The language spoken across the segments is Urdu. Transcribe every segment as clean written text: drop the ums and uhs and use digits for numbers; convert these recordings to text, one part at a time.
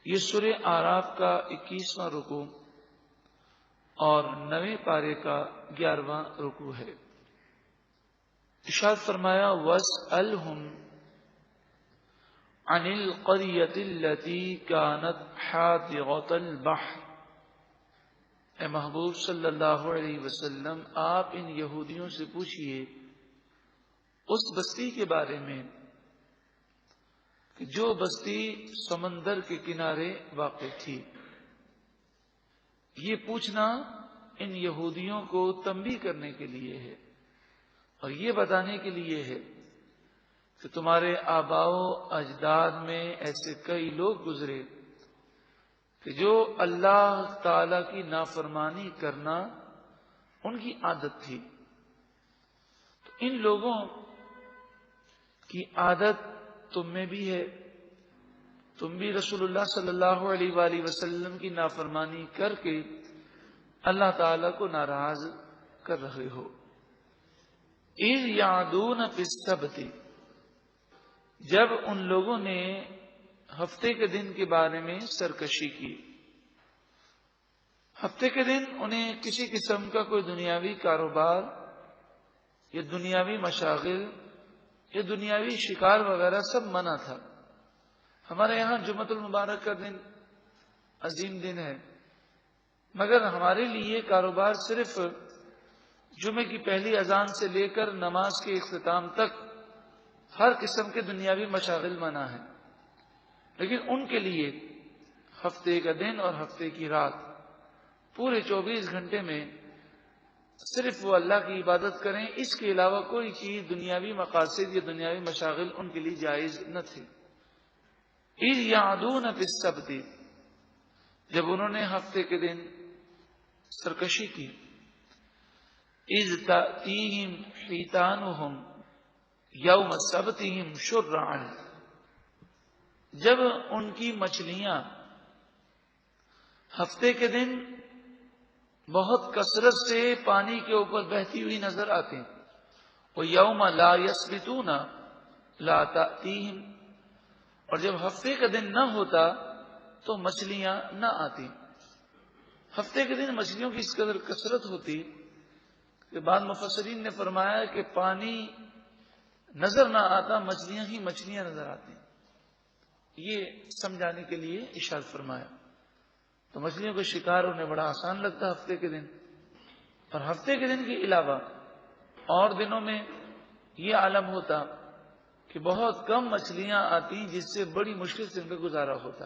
یہ سورہ اعراف کا 21واں رکوع اور 9ویں پارے کا 11واں رکوع ہے۔ ارشاد فرمایا وَاسْأَلْهُمْ عَنِ الْقَرْيَةِ الَّتِي كَانَتْ حَاضِرَةَ الْبَحْرِ، اے محبوب صلی اللہ علیہ وسلم آپ ان یہودیوں سے پوچھئے اس بستی کے بارے میں کہ جو بستی سمندر کے کنارے واقع تھی۔ یہ پوچھنا ان یہودیوں کو تنبیہ کرنے کے لیے ہے اور یہ بتانے کے لیے ہے کہ تمہارے آباء و اجداد میں ایسے کئی لوگ گزرے کہ جو اللہ تعالی کی نافرمانی کرنا ان کی عادت تھی۔ تو ان لوگوں کی عادت تم میں بھی ہے، تم بھی رسول اللہ صلی اللہ علیہ وآلہ وسلم کی نافرمانی کر کے اللہ تعالی کو ناراض کر رہے ہو۔ اِذْ یعدون فی السبت، جب ان لوگوں نے ہفتے کے دن کے بارے میں سرکشی کی۔ ہفتے کے دن انہیں کسی قسم کا کوئی دنیاوی کاروبار یا دنیاوی مشاغل یا دنیاوی شکار وغیرہ سب منع تھا۔ ہمارے یہاں جمعۃ المبارک کا دن عظیم دن ہے، مگر ہمارے لیے کاروبار صرف جمعے کی پہلی اذان سے لے کر نماز کے اختتام تک ہر قسم کے دنیاوی مشاغل منع ہیں، لیکن ان کے لیے ہفتے کا دن اور ہفتے کی رات پورے 24 گھنٹے میں صرف وہ اللہ کی عبادت کریں، اس کے علاوہ کوئی چیز دنیاوی مقاصد یا دنیاوی مشاغل ان کے لیے جائز نہ تھی۔ اِذْ یعدون فی السبت، جب انہوں نے ہفتے کے دن سرکشی کی۔ اِذْ تأتیہم حیتانہم یوم سبتہم شرعا، جب ان کی مچھلیاں ہفتے کے دن بہت کثرت سے پانی کے اوپر بہتی ہوئی نظر آتی، وَيَوْمَ لَا يَسْبِتُونَ لَا تَأْتِيهِمْ، اور جب ہفتے کا دن نہ ہوتا تو مچھلیاں نہ آتی۔ ہفتے کے دن مچھلیوں کی اس قدر کثرت ہوتی کہ بعض مفسرین نے فرمایا کہ پانی نظر نہ آتا، مچھلیاں ہی مچھلیاں نظر آتی۔ یہ سمجھانے کے لیے ارشاد فرمایا۔ تو مچھلیوں کا شکار انہیں بڑا آسان لگتا ہفتے کے دن، اور ہفتے کے دن کے علاوہ اور دنوں میں یہ عالم ہوتا کہ بہت کم مچھلیاں آتی جس سے بڑی مشکل سے ان کا گزارا ہوتا۔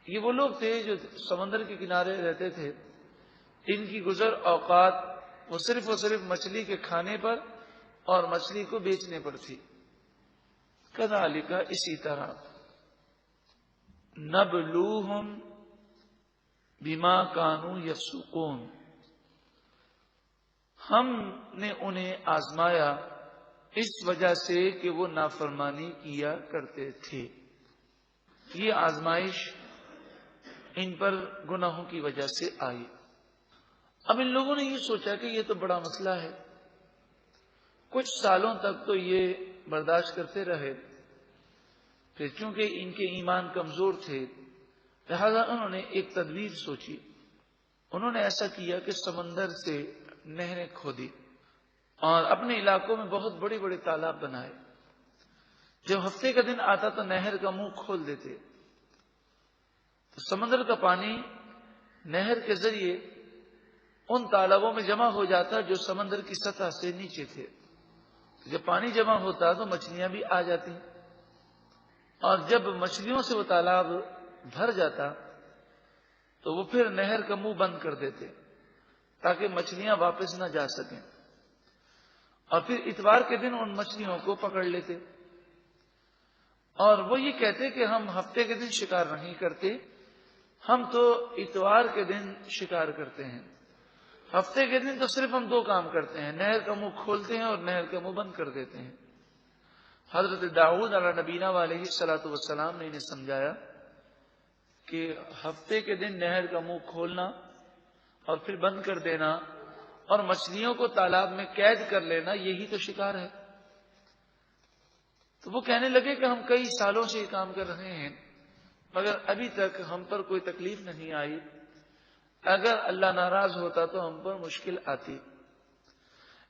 یہ وہ لوگ تھے جو سمندر کے کنارے رہتے تھے، ان کی گزر اوقات وہ صرف مچھلی کے کھانے پر اور مچھلی کو بیچنے پر تھی۔ کذالک، اسی طرح، نبلوہم بما کانوا یفسقون، ہم نے انہیں آزمایا اس وجہ سے کہ وہ نافرمانی کیا کرتے تھے۔ یہ آزمائش ان پر گناہوں کی وجہ سے آئی۔ اب ان لوگوں نے یہ سوچا کہ یہ تو بڑا مسئلہ ہے، کچھ سالوں تک تو یہ برداشت کرتے رہے، پھر چونکہ ان کے ایمان کمزور تھے لہذا انہوں نے ایک تدبیر سوچی۔ انہوں نے ایسا کیا کہ سمندر سے نہریں کھودی اور اپنے علاقوں میں بہت بڑے بڑے تالاب بنائے۔ جب ہفتے کا دن آتا تو نہر کا منہ کھول دیتے تو سمندر کا پانی نہر کے ذریعے ان تالابوں میں جمع ہو جاتا جو سمندر کی سطح سے نیچے تھے۔ جب پانی جمع ہوتا تو مچھلیاں بھی آ جاتی، اور جب مچھلیوں سے وہ تالاب بھر جاتا تو وہ پھر نہر کا منہ بند کر دیتے تاکہ مچھلیاں واپس نہ جا سکیں، اور پھر اتوار کے دن ان مچھلیوں کو پکڑ لیتے، اور وہ یہ کہتے کہ ہم ہفتے کے دن شکار نہیں کرتے، ہم تو اتوار کے دن شکار کرتے ہیں۔ ہفتے کے دن تو صرف ہم دو کام کرتے ہیں، نہر کا منہ کھولتے ہیں اور نہر کا منہ بند کر دیتے ہیں۔ حضرت داؤد علیہ نبینا علیہ الصلوۃ والسلام نے انہیں سمجھایا کہ ہفتے کے دن نہر کا منہ کھولنا اور پھر بند کر دینا اور مچھلیوں کو تالاب میں قید کر لینا، یہی تو شکار ہے۔ تو وہ کہنے لگے کہ ہم کئی سالوں سے یہ کام کر رہے ہیں، مگر ابھی تک ہم پر کوئی تکلیف نہیں آئی. اگر اللہ ناراض ہوتا تو ہم پر مشکل آتی.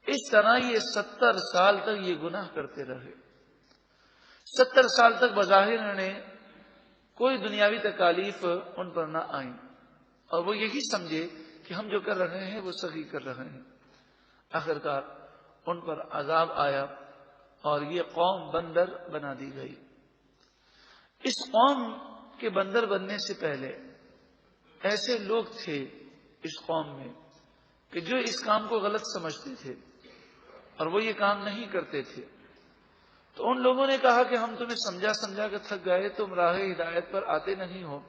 اس طرح یہ 70 سال تک یہ گناہ کرتے رہے. 70 سال تک بظاہر انہیں کوئی دنیاوی تکالیف ان پر نہ آئیں اور وہ یہی سمجھے کہ ہم جو کر رہے ہیں وہ صحیح کر رہے ہیں. آخرکار ان پر عذاب آیا اور یہ قوم بندر بنا دی گئی. اس قوم کے بندر بننے سے پہلے ایسے لوگ تھے اس قوم میں کہ جو اس کام کو غلط سمجھتے تھے اور وہ یہ کام نہیں کرتے تھے. تو ان لوگوں نے کہا کہ ہم تمہیں سمجھا سمجھا کے تھک گئے, تم راہ ہدایت پر آتے نہیں ہو,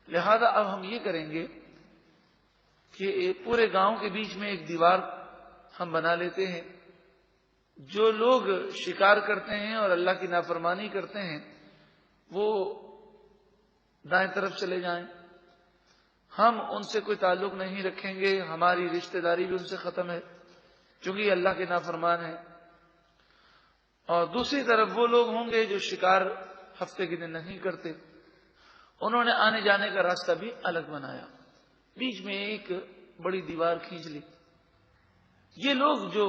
لہذا اب ہم یہ کریں گے کہ پورے گاؤں کے بیچ میں ایک دیوار ہم بنا لیتے ہیں. جو لوگ شکار کرتے ہیں اور اللہ کی نافرمانی کرتے ہیں وہ دائیں طرف چلے جائیں, ہم ان سے کوئی تعلق نہیں رکھیں گے, ہماری رشتہ داری بھی ان سے ختم ہے چونکہ یہ اللہ کے نافرمان ہیں. اور دوسری طرف وہ لوگ ہوں گے جو شکار ہفتے کے دن نہیں کرتے. انہوں نے آنے جانے کا راستہ بھی الگ بنایا, بیچ میں ایک بڑی دیوار کھینچ لی. یہ لوگ جو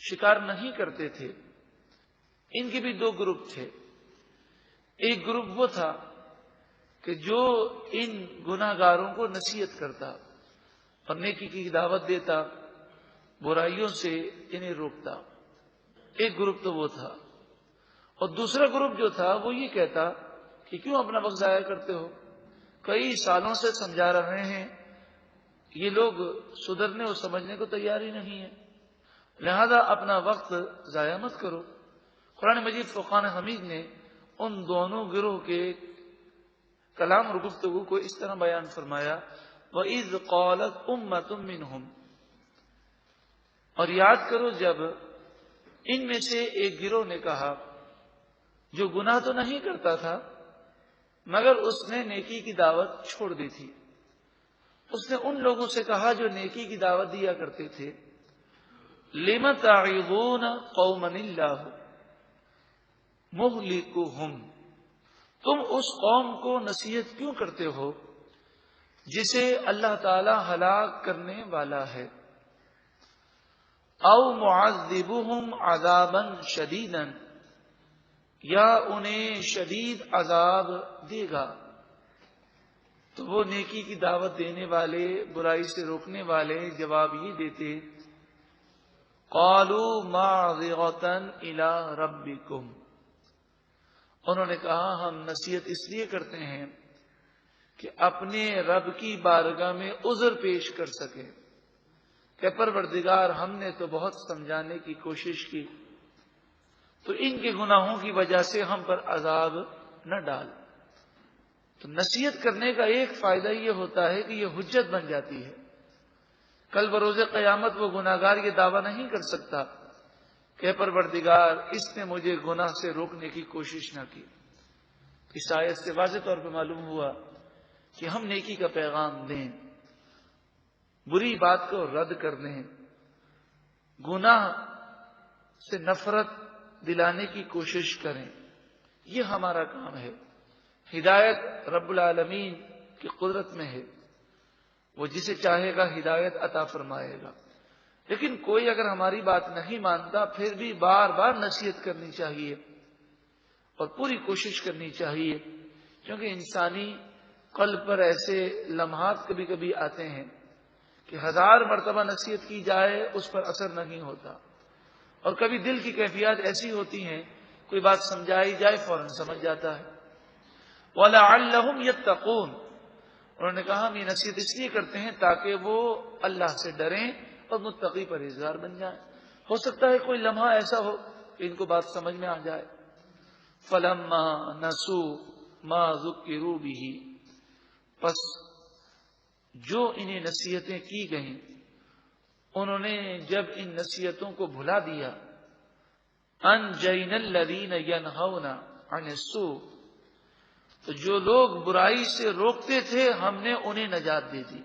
شکار نہیں کرتے تھے ان کے بھی دو گروپ تھے. ایک گروپ وہ تھا کہ جو ان گناہ گاروں کو نصیحت کرتا اور نیکی کی دعوت دیتا, برائیوں سے انہیں روکتا. ایک گروپ تو وہ تھا. اور دوسرا گروپ جو تھا وہ یہ کہتا کہ کیوں اپنا وقت ضائع کرتے ہو, کئی سالوں سے سمجھا رہے ہیں, یہ لوگ سدھرنے اور سمجھنے کو تیار ہی نہیں ہے, لہذا اپنا وقت ضائع مت کرو. قرآن مجید فرقان حمید نے ان دونوں گروہ کے کلام اور گفتگو کو اس طرح بیان فرمایا, وَإِذْ قَالَتْ أُمَّةٌ مِّنْهُمْ, اور یاد کرو جب ان میں سے ایک گروہ نے کہا, جو گناہ تو نہیں کرتا تھا مگر اس نے نیکی کی دعوت چھوڑ دی تھی. اس نے ان لوگوں سے کہا جو نیکی کی دعوت دیا کرتے تھے, لِمَ تَعِظُونَ قَوْمًا اللَّهُ مُهْلِكُهُمْ, تم اس قوم کو نصیحت کیوں کرتے ہو جسے اللہ تعالی ہلاک کرنے والا ہے. او معذبهم عذابا شدیدا, یا انہیں شدید عذاب دے گا. تو وہ نیکی کی دعوت دینے والے, برائی سے روکنے والے جواب یہ دیتے, قالوا معذرۃ الی ربکم, انہوں نے کہا ہم نصیحت اس لیے کرتے ہیں کہ اپنے رب کی بارگاہ میں عذر پیش کر سکیں کہ پروردگار ہم نے تو بہت سمجھانے کی کوشش کی, تو ان کے گناہوں کی وجہ سے ہم پر عذاب نہ ڈال. تو نصیحت کرنے کا ایک فائدہ یہ ہوتا ہے کہ یہ حجت بن جاتی ہے. کل بروز قیامت وہ گناہگار یہ دعویٰ نہیں کر سکتا کہ پروردگار اس نے مجھے گناہ سے روکنے کی کوشش نہ کی. اس آیت سے واضح طور پہ معلوم ہوا کہ ہم نیکی کا پیغام دیں, بری بات کو رد کر دیں, گناہ سے نفرت دلانے کی کوشش کریں, یہ ہمارا کام ہے. ہدایت رب العالمین کی قدرت میں ہے, وہ جسے چاہے گا ہدایت عطا فرمائے گا. لیکن کوئی اگر ہماری بات نہیں مانتا پھر بھی بار بار نصیحت کرنی چاہیے اور پوری کوشش کرنی چاہیے, کیونکہ انسانی قلب پر ایسے لمحات کبھی کبھی آتے ہیں کہ 1000 مرتبہ نصیحت کی جائے اس پر اثر نہیں ہوتا, اور کبھی دل کی کیفیات ایسی ہوتی ہیں کوئی بات سمجھائی جائے فوراً سمجھ جاتا ہے. وَلَعَلَّهُمْ يَتَّقُونَ, انہوں نے کہا ہم یہ نصیحت اس لیے کرتے ہیں تاکہ وہ اللہ سے ڈریں اور متقی پرہیزگار بن جائیں. ہو سکتا ہے کوئی لمحہ ایسا ہو کہ ان کو بات سمجھ میں آ جائے. فَلَمَّا نَسُوا مَا ذُكِّرُوا بِهِ, پس جو انہیں نصیحتیں کی گئیں انہوں نے جب ان نصیحتوں کو بھلا دیا, أَنْجَيْنَا الَّذِينَ يَنْهَوْنَ عَنِ السُّوءِ, تو جو لوگ برائی سے روکتے تھے ہم نے انہیں نجات دے دی.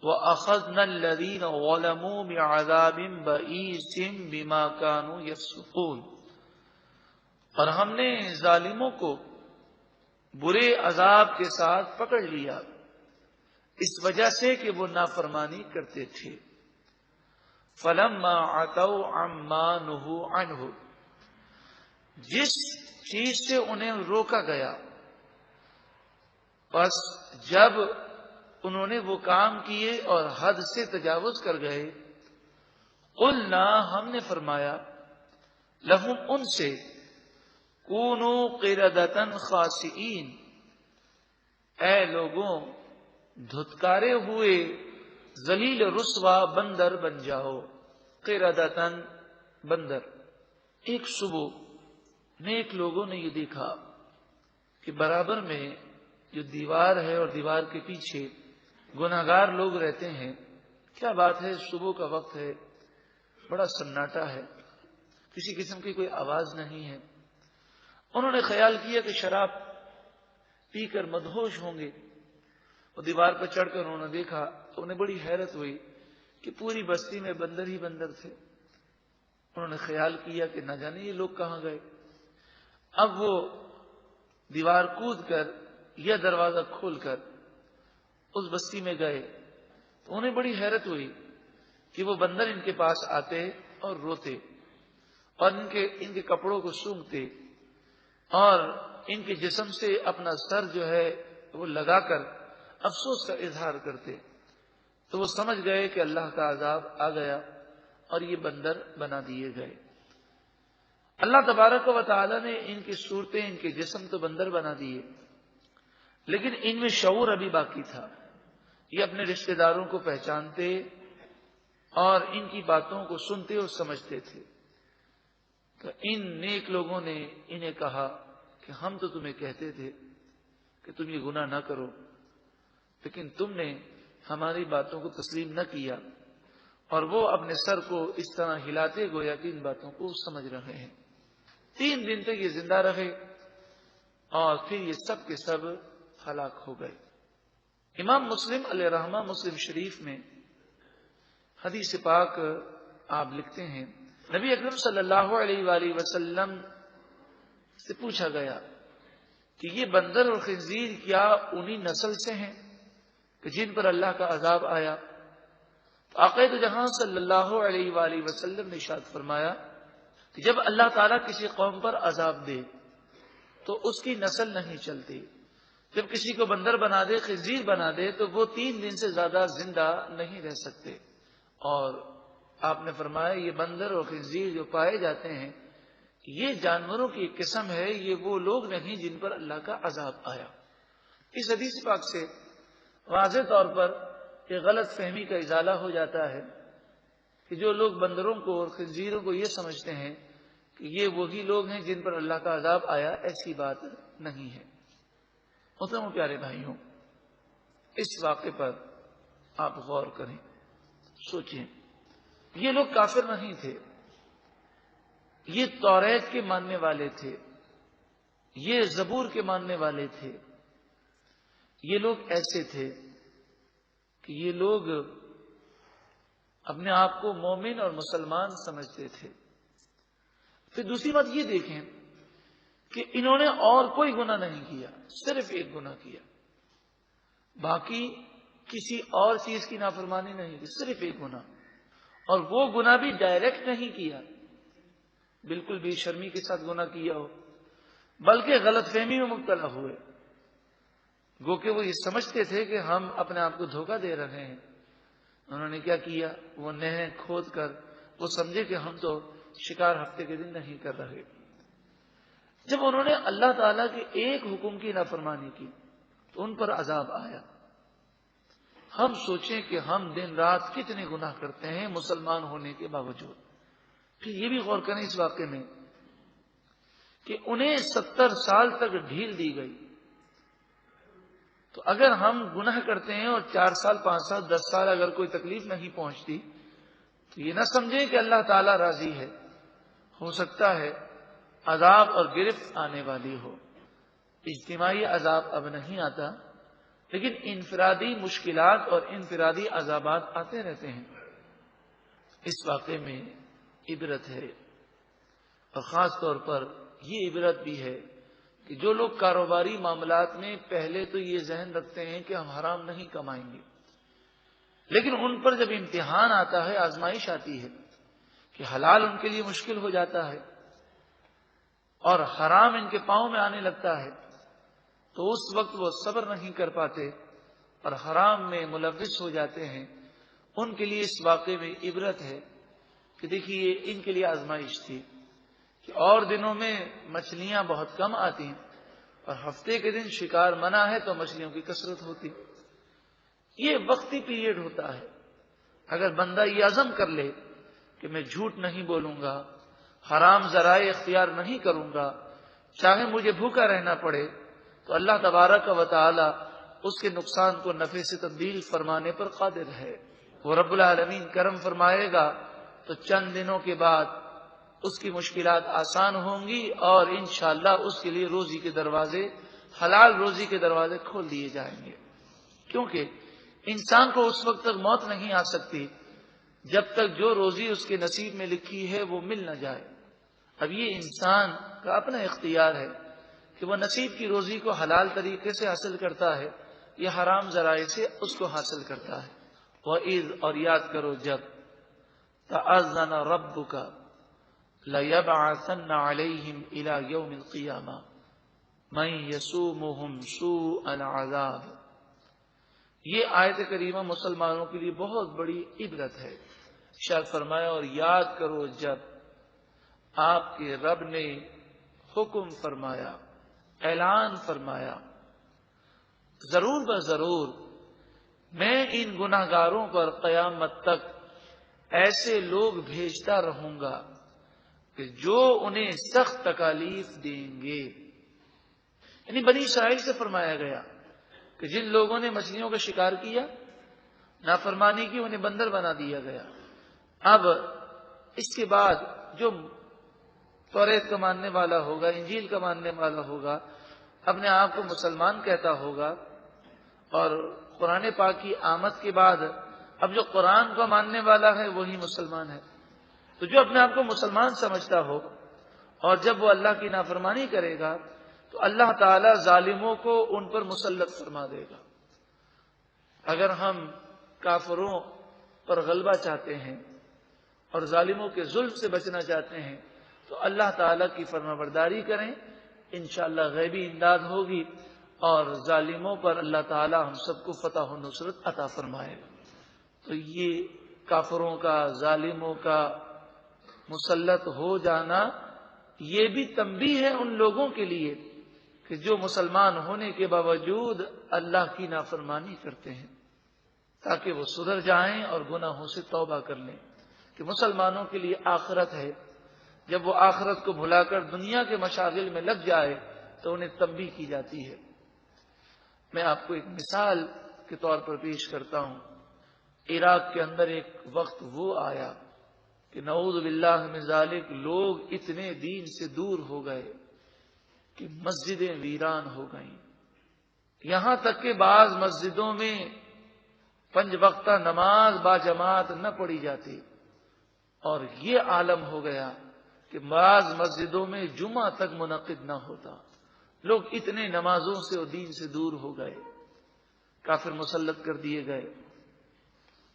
وَأَخَذْنَا الَّذِينَ ظَلَمُوا بِعَذَابٍ بَئِيسٍ بِمَا كَانُوا يَفْسُقُونَ, اور ہم نے ظالموں کو برے عذاب کے ساتھ پکڑ لیا، اس وجہ سے کہ وہ نافرمانی کرتے تھے۔ فَلَمَّا عَتَوْا عَمَّا نُهُوا عَنْهُ، جس چیز سے انہیں روکا گیا، پس جب انہوں نے وہ کام کیے اور حد سے تجاوز کر گئے، قلنا، ہم نے فرمایا، لہم، ان سے، کونوا قردۃ خاسئین، اے لوگوں دھتکارے ہوئے ذلیل رسوا بندر بن جاؤ۔ قردۃ، بندر۔ ایک صبح نیک لوگوں نے یہ دیکھا کہ برابر میں جو دیوار ہے اور دیوار کے پیچھے گناہگار لوگ رہتے ہیں۔ کیا بات ہے، صبح کا وقت ہے، بڑا سناٹا ہے، کسی قسم کی کوئی آواز نہیں ہے۔ انہوں نے خیال کیا کہ شراب پی کر مدہوش ہوں گے۔ وہ دیوار پر چڑھ کر انہوں نے دیکھا تو انہیں بڑی حیرت ہوئی کہ پوری بستی میں بندر ہی بندر تھے۔ انہوں نے خیال کیا کہ نہ جانے یہ لوگ کہاں گئے۔ اب وہ دیوار کود کر یا دروازہ کھول کر اس بستی میں گئے تو انہیں بڑی حیرت ہوئی کہ وہ بندر ان کے پاس آتے اور روتے اور ان کے کپڑوں کو سونگھتے اور ان کے جسم سے اپنا سر جو ہے وہ لگا کر افسوس کا اظہار کرتے۔ تو وہ سمجھ گئے کہ اللہ کا عذاب آ گیا اور یہ بندر بنا دیے گئے۔ اللہ تبارک و تعالی نے ان کی صورتیں، ان کے جسم تو بندر بنا دیے، لیکن ان میں شعور ابھی باقی تھا۔ یہ اپنے رشتہ داروں کو پہچانتے اور ان کی باتوں کو سنتے اور سمجھتے تھے۔ تو ان نیک لوگوں نے انہیں کہا کہ ہم تو تمہیں کہتے تھے کہ تم یہ گناہ نہ کرو، لیکن تم نے ہماری باتوں کو تسلیم نہ کیا، اور وہ اپنے سر کو اس طرح ہلاتے گویا کہ ان باتوں کو سمجھ رہے ہیں۔ 3 دن تک یہ زندہ رہے اور پھر یہ سب کے سب ہلاک ہو گئے۔ امام مسلم علیہ رحمہ مسلم شریف میں حدیث پاک آپ لکھتے ہیں، نبی اکرم صلی اللہ علیہ وآلہ وسلم سے پوچھا گیا کہ یہ بندر اور خنزیر کیا انہی نسل سے ہیں کہ جن پر اللہ کا عذاب آیا؟ تو آقا دو جہاں صلی اللہ علیہ وآلہ وسلم نے ارشاد فرمایا کہ جب اللہ تعالیٰ کسی قوم پر عذاب دے تو اس کی نسل نہیں چلتی۔ جب کسی کو بندر بنا دے، خنزیر بنا دے، تو وہ 3 دن سے زیادہ زندہ نہیں رہ سکتے۔ اور آپ نے فرمایا یہ بندر اور خنزیر جو پائے جاتے ہیں یہ جانوروں کی ایک قسم ہے، یہ وہ لوگ نہیں جن پر اللہ کا عذاب آیا۔ اس حدیث پاک سے واضح طور پر یہ غلط فہمی کا ازالہ ہو جاتا ہے کہ جو لوگ بندروں کو اور خنزیروں کو یہ سمجھتے ہیں کہ یہ وہی لوگ ہیں جن پر اللہ کا عذاب آیا، ایسی بات نہیں ہے۔ محترم پیارے بھائیوں، اس واقعے پر آپ غور کریں، سوچیں۔ یہ لوگ کافر نہیں تھے، یہ توریت کے ماننے والے تھے، یہ زبور کے ماننے والے تھے۔ یہ لوگ ایسے تھے کہ یہ لوگ اپنے آپ کو مومن اور مسلمان سمجھتے تھے۔ پھر دوسری بات یہ دیکھیں کہ انہوں نے اور کوئی گناہ نہیں کیا، صرف ایک گناہ کیا، باقی کسی اور چیز کی نافرمانی نہیں کی، صرف ایک گناہ، اور وہ گناہ بھی ڈائریکٹ نہیں کیا، بالکل بے شرمی کے ساتھ گناہ کیا ہو، بلکہ غلط فہمی میں مبتلا ہوئے، گو کہ وہ یہ سمجھتے تھے کہ ہم اپنے آپ کو دھوکہ دے رہے ہیں۔ انہوں نے کیا کیا، وہ نہریں کھود کر وہ سمجھے کہ ہم تو شکار ہفتے کے دن نہیں کر رہے۔ جب انہوں نے اللہ تعالیٰ کے ایک حکم کی نافرمانی کی تو ان پر عذاب آیا۔ ہم سوچیں کہ ہم دن رات کتنے گناہ کرتے ہیں مسلمان ہونے کے باوجود۔ پھر یہ بھی غور کریں اس واقعے میں کہ انہیں 70 سال تک ڈھیل دی گئی، تو اگر ہم گناہ کرتے ہیں اور 4 سال 5 سال 10 سال اگر کوئی تکلیف نہیں پہنچتی تو یہ نہ سمجھیں کہ اللہ تعالیٰ راضی ہے، ہو سکتا ہے عذاب اور گرفت آنے والی ہو۔ اجتماعی عذاب اب نہیں آتا، لیکن انفرادی مشکلات اور انفرادی عذابات آتے رہتے ہیں۔ اس واقعے میں عبرت ہے، اور خاص طور پر یہ عبرت بھی ہے کہ جو لوگ کاروباری معاملات میں پہلے تو یہ ذہن رکھتے ہیں کہ ہم حرام نہیں کمائیں گے، لیکن ان پر جب امتحان آتا ہے، آزمائش آتی ہے کہ حلال ان کے لیے مشکل ہو جاتا ہے اور حرام ان کے پاؤں میں آنے لگتا ہے، تو اس وقت وہ صبر نہیں کر پاتے اور حرام میں ملوث ہو جاتے ہیں۔ ان کے لیے اس واقعے میں عبرت ہے کہ دیکھیے ان کے لیے آزمائش تھی کہ اور دنوں میں مچھلیاں بہت کم آتی ہیں اور ہفتے کے دن شکار منع ہے تو مچھلیوں کی کثرت ہوتی۔ یہ وقتی پیریڈ ہوتا ہے۔ اگر بندہ یہ عزم کر لے کہ میں جھوٹ نہیں بولوں گا، حرام ذرائع اختیار نہیں کروں گا، چاہے مجھے بھوکا رہنا پڑے، تو اللہ تبارک و تعالی اس کے نقصان کو نفع سے تبدیل فرمانے پر قادر ہے۔ وہ رب العالمین کرم فرمائے گا تو چند دنوں کے بعد اس کی مشکلات آسان ہوں گی اور انشاءاللہ اس کے لیے روزی کے دروازے، حلال روزی کے دروازے کھول دیے جائیں گے۔ کیونکہ انسان کو اس وقت تک موت نہیں آ سکتی جب تک جو روزی اس کے نصیب میں لکھی ہے وہ مل نہ جائے۔ اب یہ انسان کا اپنا اختیار ہے کہ وہ نصیب کی روزی کو حلال طریقے سے حاصل کرتا ہے یا حرام ذرائع سے اس کو حاصل کرتا ہے۔ وَإِذْ اور یاد کرو جب تَأَذَّنَ رَبُّكَ لَيَبْعَثَنَّ عَلَيْهِمْ إِلَى يَوْمِ الْقِيَامَةِ مَن يَسُومُهُمْ سُوءَ الْعَذَابِ۔ یہ آیت کریمہ مسلمانوں کے لیے بہت بڑی عبرت ہے۔ ارشاد فرمایا اور یاد کرو جب آپ کے رب نے حکم فرمایا، اعلان فرمایا، ضرور بضرور میں ان گناہگاروں پر قیامت تک ایسے لوگ بھیجتا رہوں گا کہ جو انہیں سخت تکالیف دیں گے۔ یعنی بنی اسرائیل سے فرمایا گیا کہ جن لوگوں نے مچھلیوں کا شکار کیا، نافرمانی کی، انہیں بندر بنا دیا گیا۔ اب اس کے بعد جو توریت کا ماننے والا ہوگا، انجیل کا ماننے والا ہوگا، اپنے آپ کو مسلمان کہتا ہوگا، اور قرآن پاک کی آمد کے بعد اب جو قرآن کو ماننے والا ہے وہی مسلمان ہے، تو جو اپنے آپ کو مسلمان سمجھتا ہو اور جب وہ اللہ کی نافرمانی کرے گا تو اللہ تعالی ظالموں کو ان پر مسلط فرما دے گا۔ اگر ہم کافروں پر غلبہ چاہتے ہیں اور ظالموں کے ظلم سے بچنا چاہتے ہیں تو اللہ تعالی کی فرمانبرداری کریں، انشاءاللہ غیبی امداد ہوگی اور ظالموں پر اللہ تعالی ہم سب کو فتح و نصرت عطا فرمائے گا۔ تو یہ کافروں کا، ظالموں کا مسلط ہو جانا یہ بھی تنبیہ ہے ان لوگوں کے لیے کہ جو مسلمان ہونے کے باوجود اللہ کی نافرمانی کرتے ہیں، تاکہ وہ سدھر جائیں اور گناہوں سے توبہ کر لیں، کہ مسلمانوں کے لیے آخرت ہے۔ جب وہ آخرت کو بھلا کر دنیا کے مشاغل میں لگ جائے تو انہیں تنبیہ کی جاتی ہے۔ میں آپ کو ایک مثال کے طور پر پیش کرتا ہوں۔ عراق کے اندر ایک وقت وہ آیا کہ نعوذ باللہ من ذالک لوگ اتنے دین سے دور ہو گئے کہ مسجدیں ویران ہو گئیں، یہاں تک کہ بعض مسجدوں میں 5 وقتہ نماز با جماعت نہ پڑھی جاتی، اور یہ عالم ہو گیا کہ بعض مسجدوں میں جمعہ تک منعقد نہ ہوتا۔ لوگ اتنے نمازوں سے اور دین سے دور ہو گئے، کافر مسلط کر دیے گئے۔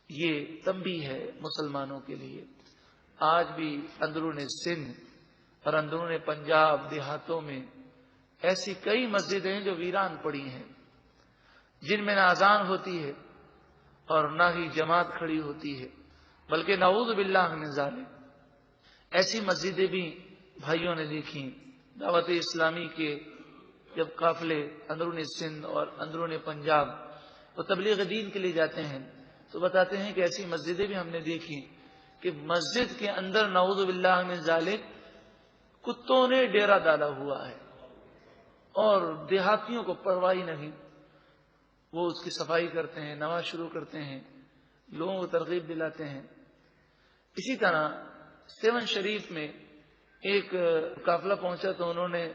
یہ تنبیہ ہے مسلمانوں کے لیے۔ آج بھی اندرون سندھ اور اندرون پنجاب دیہاتوں میں ایسی کئی مسجدیں ہیں جو ویران پڑی ہیں، جن میں نہ اذان ہوتی ہے اور نہ ہی جماعت کھڑی ہوتی ہے، بلکہ نعوذ باللہ من ذالک ایسی مسجدیں بھی بھائیوں نے دیکھی۔ دعوت اسلامی کے جب قافلے اندرون سندھ اور اندرون پنجاب وہ تبلیغ دین کے لیے جاتے ہیں تو بتاتے ہیں کہ ایسی مسجدیں بھی ہم نے دیکھی کہ مسجد کے اندر نعوذ باللہ من ذالک کتوں نے ڈیرا ڈالا ہوا ہے اور دیہاتیوں کو پرواہ نہیں، وہ اس کی صفائی کرتے ہیں، نماز شروع کرتے ہیں، لوگوں کو ترغیب دلاتے ہیں۔ اسی طرح 7 شریف میں ایک قافلہ پہنچا تو انہوں نے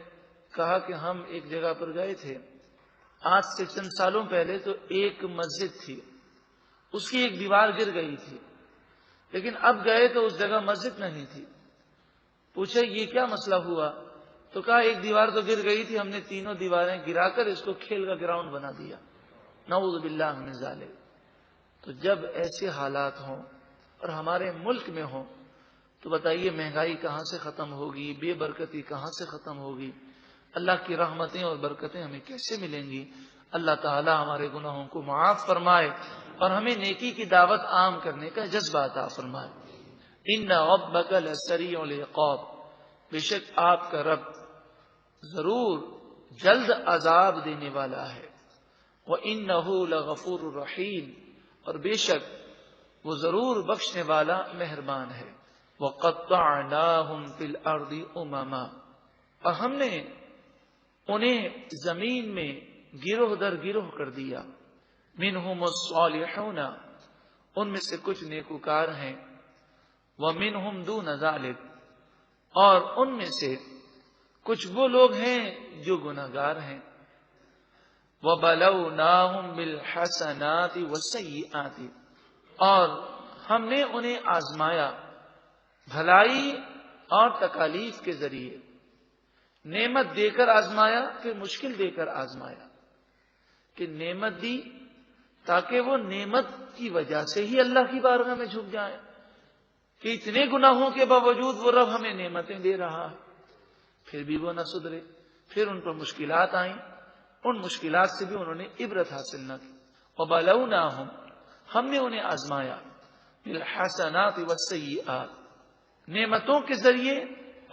کہا کہ ہم ایک جگہ پر گئے تھے آج سے چند سالوں پہلے، تو ایک مسجد تھی، اس کی ایک دیوار گر گئی تھی، لیکن اب گئے تو اس جگہ مسجد نہیں تھی۔ پوچھا یہ کیا مسئلہ ہوا؟ تو کہا ایک دیوار تو گر گئی تھی، ہم نے تینوں دیواریں گرا کر اس کو کھیل کا گراؤنڈ بنا دیا، نعوذ باللہ من ذالک۔ تو جب ایسے حالات ہوں اور ہمارے ملک میں ہوں تو بتائیے مہنگائی کہاں سے ختم ہوگی، بے برکتی کہاں سے ختم ہوگی، اللہ کی رحمتیں اور برکتیں ہمیں کیسے ملیں گی؟ اللہ تعالی ہمارے گناہوں کو معاف فرمائے اور ہمیں نیکی کی دعوت عام کرنے کا جذبہ عطا فرمائے۔ ان ربک لسریع العقاب، بے شک آپ کا رب ضرور جلد عذاب دینے والا ہے، وَإِنَّهُ لَغَفُورٌ رَحِيمٌ، اور بے شک وہ ضرور بخشنے والا مہربان ہے۔ وَقَطَّعْنَاهُمْ فِي الْأَرْضِ أُمَمًا، اور ہم نے انہیں زمین میں گروہ در گروہ کر دیا، منہم الصالحون، ان میں سے کچھ نیکوکار ہیں، ومنہم دون ذلک، اور ان میں سے کچھ وہ لوگ ہیں جو گناہگار ہیں، وبلوناہم بالحسنات والسیئات، اور ہم نے انہیں آزمایا بھلائی اور تکالیف کے ذریعے، نعمت دے کر آزمایا، پھر مشکل دے کر آزمایا، کہ نعمت دی تاکہ وہ نعمت کی وجہ سے ہی اللہ کی بارگاہ میں جھک جائیں، کہ اتنے گناہوں کے باوجود وہ رب ہمیں نعمتیں دے رہا ہے، پھر بھی وہ نہ سدھرے، پھر ان پر مشکلات آئیں، ان مشکلات سے بھی انہوں نے عبرت حاصل نہ کی۔ وَبَلَوْنَاهُمْ، ہم نے انہیں آزمایا، بِالْحَسَنَاتِ وَالسَّيِّئَاتِ، نعمتوں کے ذریعے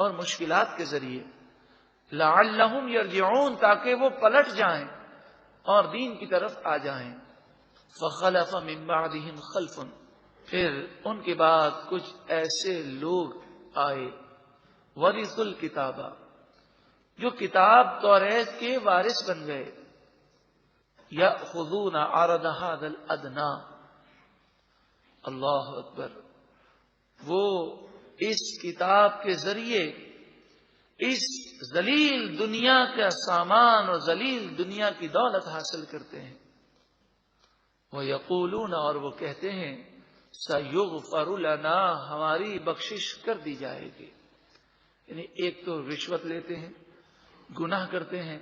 اور مشکلات کے ذریعے، لَعَلَّهُمْ يَرْجِعُونَ، تاکہ وہ پلٹ جائیں اور دین کی طرف آ جائیں۔ فَخَلَفَ مِن بَعْدِهِمْ خَلْفٌ، پھر ان کے بعد کچھ ایسے لوگ آئے، وَرِثُوا الْكِتَابَ، جو کتاب توریت کے وارث بن گئے، يَأْخُذُونَ عَرَضَ هَذَا الْأَدْنَىٰ، اللہ اکبر، وہ اس کتاب کے ذریعے اس ذلیل دنیا کا سامان اور ذلیل دنیا کی دولت حاصل کرتے ہیں۔ وَيَقُولُونَ، اور وہ کہتے ہیں، سَيُغْفَرُ لَنَا، ہماری بخشش کر دی جائے گی۔ یعنی ایک تو رشوت لیتے ہیں، گناہ کرتے ہیں،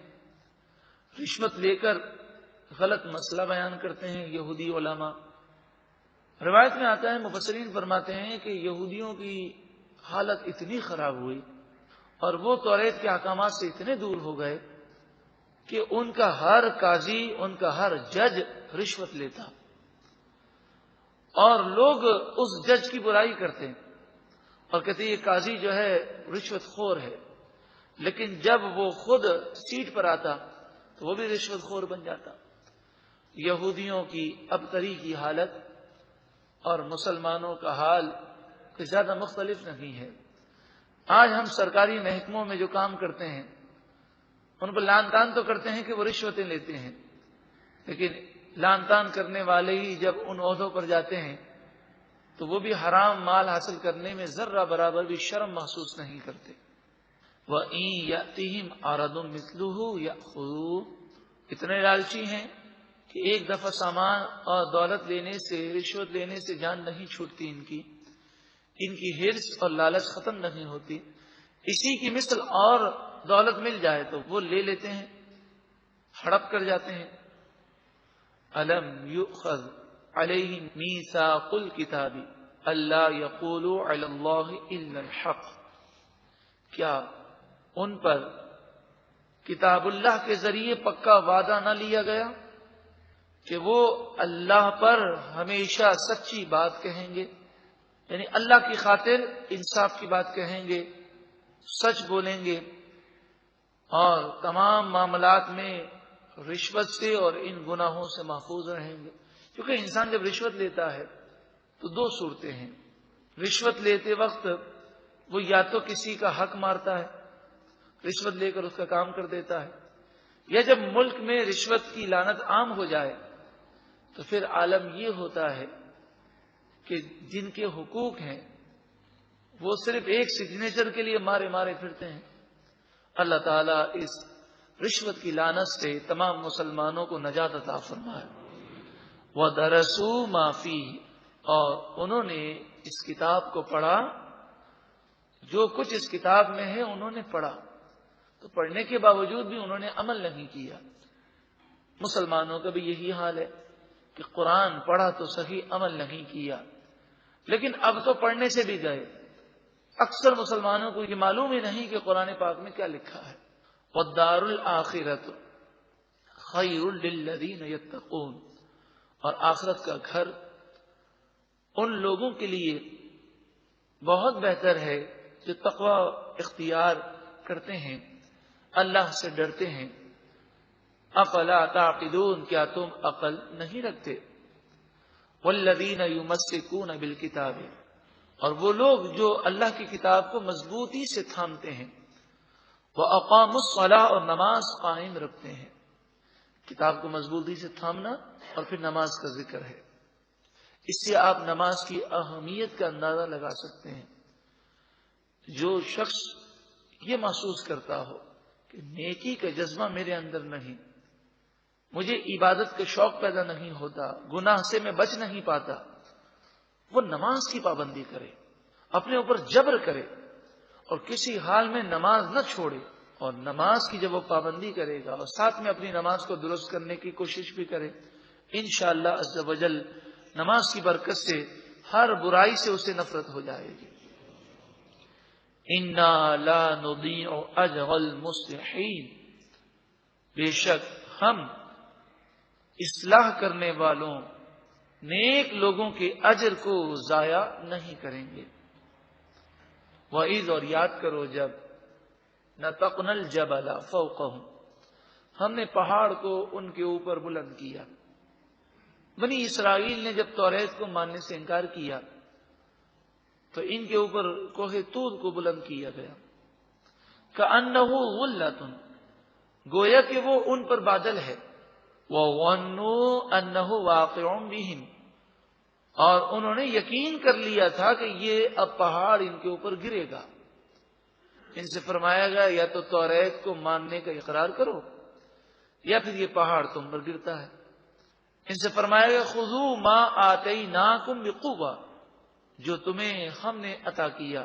رشوت لے کر غلط مسئلہ بیان کرتے ہیں یہودی علماء۔ روایت میں آتا ہے، مفسرین فرماتے ہیں کہ یہودیوں کی حالت اتنی خراب ہوئی اور وہ توریت کے احکامات سے اتنے دور ہو گئے کہ ان کا ہر قاضی، ان کا ہر جج رشوت لیتا، اور لوگ اس جج کی برائی کرتے اور کہتے یہ قاضی جو ہے رشوت خور ہے، لیکن جب وہ خود سیٹ پر آتا تو وہ بھی رشوت خور بن جاتا۔ یہودیوں کی ابتری کی حالت اور مسلمانوں کا حال کوئی زیادہ مختلف نہیں ہے۔ آج ہم سرکاری محکموں میں جو کام کرتے ہیں ان پر لان تان تو کرتے ہیں کہ وہ رشوتیں لیتے ہیں، لیکن لان تان کرنے والے ہی جب ان عہدوں پر جاتے ہیں تو وہ بھی حرام مال حاصل کرنے میں ذرہ برابر بھی شرم محسوس نہیں کرتے۔ وَإِن يَأْتِهِمْ عَرَضٌ مِثْلُهُ يَأْخُذُوهُ، اتنے لالچی ہیں کہ ایک دفعہ سامان اور دولت لینے سے، رشوت لینے سے جان نہیں چھوٹتی ان کی ہرس اور لالچ ختم نہیں ہوتی۔ اسی کی مثل اور دولت مل جائے تو وہ لے لیتے ہیں، ہڑپ کر جاتے ہیں۔ أَلَمْ يُؤْخَذْ عَلَيْهِمْ مِيثَاقُ الْكِتَابِ أَلَّا يَقُولُوا عَلَى اللَّهِ إِلَّا الْحَقَّ، کیا ان پر کتاب اللہ کے ذریعے پکا وعدہ نہ لیا گیا کہ وہ اللہ پر ہمیشہ سچی بات کہیں گے، یعنی اللہ کی خاطر انصاف کی بات کہیں گے، سچ بولیں گے، اور تمام معاملات میں رشوت سے اور ان گناہوں سے محفوظ رہیں گے۔ کیونکہ انسان جب رشوت لیتا ہے تو دو صورتیں ہیں، رشوت لیتے وقت وہ یا تو کسی کا حق مارتا ہے، رشوت لے کر اس کا کام کر دیتا ہے، یا جب ملک میں رشوت کی لعنت عام ہو جائے تو پھر عالم یہ ہوتا ہے کہ جن کے حقوق ہیں وہ صرف ایک سگنیچر کے لیے مارے مارے پھرتے ہیں۔ اللہ تعالیٰ اس رشوت کی لعنت سے تمام مسلمانوں کو نجات عطا فرمائے۔ وَدَرَسُوا مَا فِيهِ، اور انہوں نے اس کتاب کو پڑھا، جو کچھ اس کتاب میں ہے انہوں نے پڑھا۔ تو پڑھنے کے باوجود بھی انہوں نے عمل نہیں کیا. مسلمانوں کا بھی یہی حال ہے کہ قرآن پڑھا تو صحیح عمل نہیں کیا. لیکن اب تو پڑھنے سے بھی گئے. اکثر مسلمانوں کو یہ معلوم ہی نہیں کہ قرآن پاک میں کیا لکھا ہے. وَالدَّارُ الْآخِرَةُ خَيْرٌ لِلَّذِينَ يَتَّقُونَ، اور آخرت کا گھر ان لوگوں کے لیے بہت بہتر ہے جو تقوی اختیار کرتے ہیں، اللہ سے ڈرتے ہیں. افلا تعقلون، کیا تم عقل نہیں رکھتے؟ والذین یمسکون بالکتاب، اور وہ لوگ جو اللہ کی کتاب کو مضبوطی سے تھامتے ہیں. واقاموا الصلاۃ، اور نماز قائم رکھتے ہیں. کتاب کو مضبوطی سے تھامنا اور پھر نماز کا ذکر ہے. اس سے آپ نماز کی اہمیت کا اندازہ لگا سکتے ہیں. جو شخص یہ محسوس کرتا ہو کہ نیکی کا جذبہ میرے اندر نہیں، مجھے عبادت کا شوق پیدا نہیں ہوتا، گناہ سے میں بچ نہیں پاتا، وہ نماز کی پابندی کرے، اپنے اوپر جبر کرے اور کسی حال میں نماز نہ چھوڑے. اور نماز کی جب وہ پابندی کرے گا اور ساتھ میں اپنی نماز کو درست کرنے کی کوشش بھی کرے، انشاءاللہ عز و جل نماز کی برکت سے ہر برائی سے اسے نفرت ہو جائے گی. انا لا نضيع اجر المصلحين، بے شک ہم اصلاح کرنے والوں نیک لوگوں کے اجر کو ضائع نہیں کریں گے. وَإِذْ، اور یاد کرو جب نَتَقْنَا الْجَبَلَ فَوْقَهُمْ، ہم نے پہاڑ کو ان کے اوپر بلند کیا. بنی اسرائیل نے جب توریت کو ماننے سے انکار کیا تو ان کے اوپر کوہ طور کو بلند کیا گیا. كَأَنَّهُ غُلَّةٌ، گویا کہ وہ ان پر بادل ہے. وَظَنُّوا أَنَّهُ وَاقِعٌ بِهِمْ، اور انہوں نے یقین کر لیا تھا کہ یہ اب پہاڑ ان کے اوپر گرے گا. ان سے فرمایا گیا یا تو توریت کو ماننے کا اقرار کرو یا پھر یہ پہاڑ تم پر گرتا ہے. ان سے فرمایا گیا خذوا ما آتیناکم بقوۃ، جو تمہیں ہم نے عطا کیا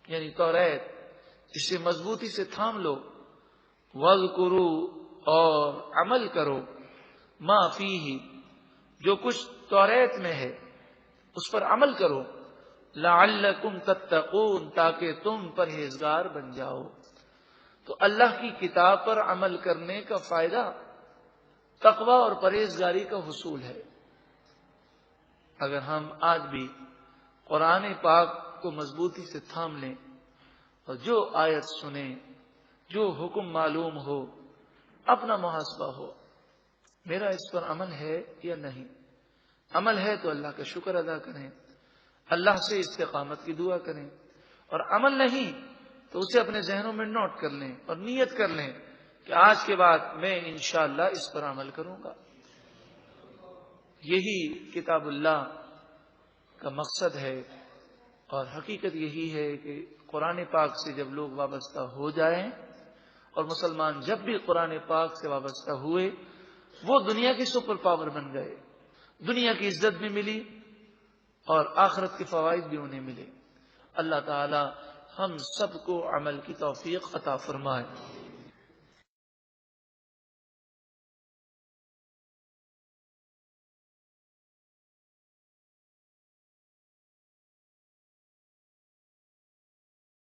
یعنی توریت، اسے مضبوطی سے تھام لو. واذکروا، اور عمل کرو، ما فیہ، جو کچھ توریت میں ہے اس پر عمل کرو. لعلکم تتقون، تاکہ تم پرہیزگار بن جاؤ. تو اللہ کی کتاب پر عمل کرنے کا فائدہ تقوی اور پرہیزگاری کا حصول ہے. اگر ہم آج بھی قرآن پاک کو مضبوطی سے تھام لیں اور جو آیت سنیں، جو حکم معلوم ہو، اپنا محاسبہ ہو، میرا اس پر عمل ہے یا نہیں. عمل ہے تو اللہ کا شکر ادا کریں، اللہ سے استقامت کی دعا کریں، اور عمل نہیں تو اسے اپنے ذہنوں میں نوٹ کر لیں اور نیت کر لیں کہ آج کے بعد میں انشاءاللہ اس پر عمل کروں گا. یہی کتاب اللہ کا مقصد ہے، اور حقیقت یہی ہے کہ قرآن پاک سے جب لوگ وابستہ ہو جائیں، اور مسلمان جب بھی قرآن پاک سے وابستہ ہوئے، وہ دنیا کی سپر پاور بن گئے. دنیا کی عزت بھی ملی اور آخرت کے فوائد بھی انہیں ملے. اللہ تعالی ہم سب کو عمل کی توفیق عطا فرمائے.